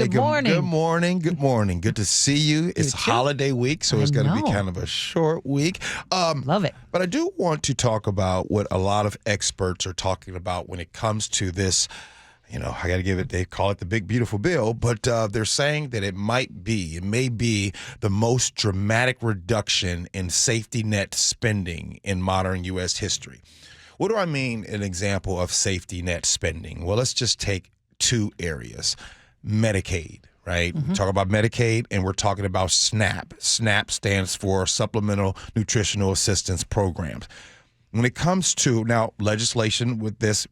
Good morning. Good morning. Good morning. Good to see you. It's holiday week, so it's going to be kind of a short week. Love it. But I do want to talk about what a lot of experts are talking about when it comes to this. I got to give it, they call it the big, beautiful bill, but they're saying that it may be the most dramatic reduction in safety net spending in modern U.S. history. What do I mean, an example of safety net spending? Well, let's just take two areas. Medicaid, right? We talk about Medicaid, and we're talking about SNAP. SNAP stands for Supplemental Nutritional Assistance Programs. When it comes to, now, legislation with this,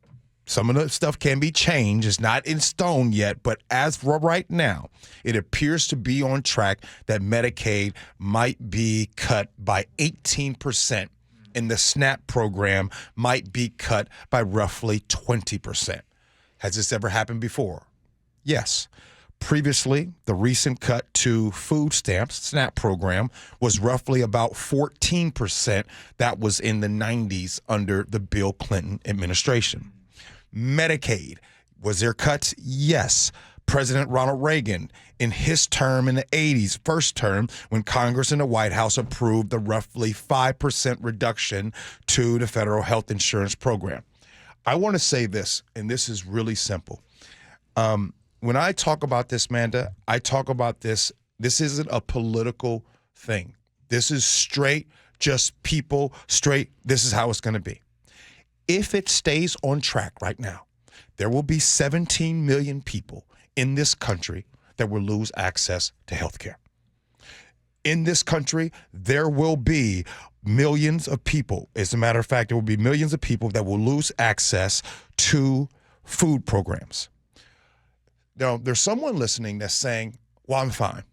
some of the stuff can be changed. It's not in stone yet, but as for right now, it appears to be on track that Medicaid might be cut by 18%, and the SNAP program might be cut by roughly 20%. Has this ever happened before? Yes. Previously, the recent cut to food stamps, SNAP program, was roughly about 14%. That was in the 90s under the Bill Clinton administration. Medicaid, was there cuts? Yes. President Ronald Reagan, in his term in the 80s, first term, when Congress and the White House approved the roughly 5% reduction to the federal health insurance program. I want to say this, and this is really simple. When I talk about this, Manda, I talk about this isn't a political thing. This is straight, just people, straight, this is how it's going to be. If it stays on track right now, there will be 17 million people in this country that will lose access to health care. In this country, there will be millions of people. As a matter of fact, there will be millions of people that will lose access to food programs. Now, there's someone listening that's saying, well, I'm fine.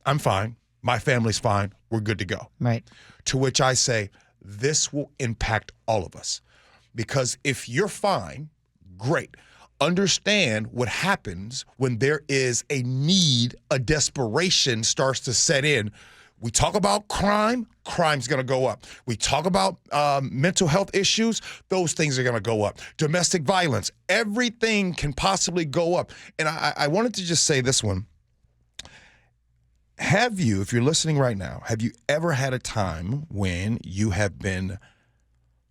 I'm fine. My family's fine. We're good to go. Right. To which I say, this will impact all of us. Because if you're fine, great. Understand what happens when there is a need, a desperation starts to set in. We talk about crime, crime's going to go up. We talk about mental health issues, those things are going to go up. Domestic violence, everything can possibly go up. And I wanted to just say this one. Have you, if you're listening right now, have you ever had a time when you have been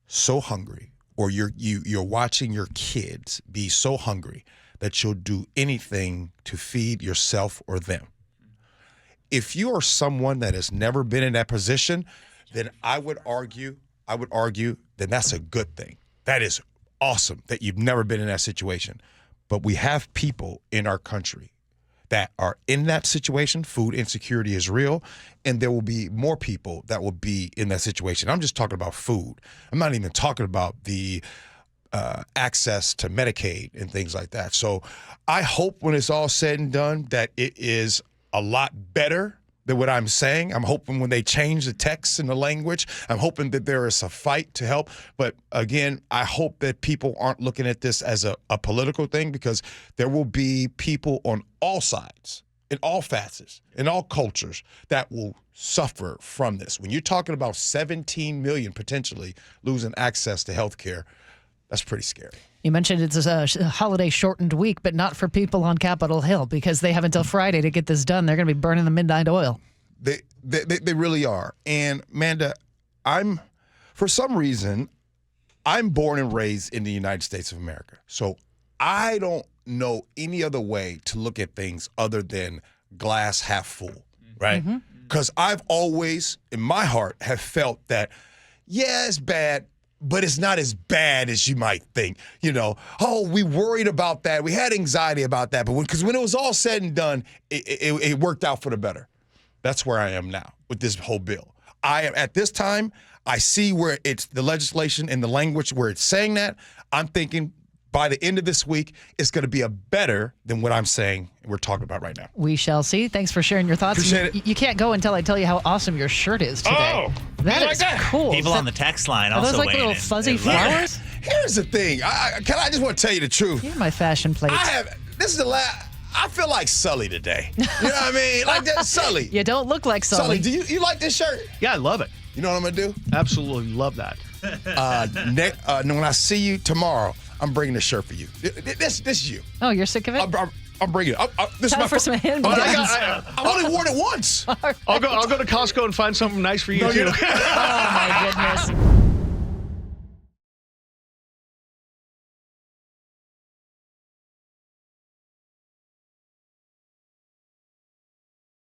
so hungry, or you're watching your kids be so hungry that you'll do anything to feed yourself or them? If you are someone that has never been in that position, then I would argue that that's a good thing. That is awesome that you've never been in that situation. But we have people in our country that are in that situation. Food insecurity is real, and there will be more people that will be in that situation. I'm just talking about food. I'm not even talking about the access to Medicaid and things like that. So I hope when it's all said and done that it is a lot better than what I'm saying. I'm hoping when they change the text and the language, I'm hoping that there is a fight to help. But again, I hope that people aren't looking at this as a political thing, because there will be people on all sides, in all facets, in all cultures, that will suffer from this. When you're talking about 17 million potentially losing access to health care, that's pretty scary. You mentioned it's a holiday shortened week, but not for people on Capitol Hill, because they have until Friday to get this done. They're going to be burning the midnight oil. They really are. And Manda, for some reason, I'm born and raised in the United States of America. So I don't know any other way to look at things other than glass half full, right? Because I've always, in my heart, have felt that, yeah, it's bad, but it's not as bad as you might think. We worried about that. We had anxiety about that. But when it was all said and done, it worked out for the better. That's where I am now with this whole bill. I am at this time, I see where it's the legislation and the language where it's saying that. I'm thinking by the end of this week, it's going to be a better than what I'm saying we're talking about right now. We shall see. Thanks for sharing your thoughts. Appreciate it. You can't go until I tell you how awesome your shirt is today. Oh, that is cool. People on the text line also Are those like weighing little in. fuzzy They love it. flowers? Here's the thing. I just want to tell you the truth. You're my fashion plate. This is the last. I feel like Sully today. You know what I mean? Like that Sully. You don't look like Sully. Sully, do you like this shirt? Yeah, I love it. You know what I'm going to do? Absolutely love that. When I see you tomorrow, I'm bringing this shirt for you. This is you. Oh, you're sick of it? I'm bringing it. This Time is for some hand me downs. I've only worn it once. I'll go to Costco and find something nice for you, too. Oh, my goodness.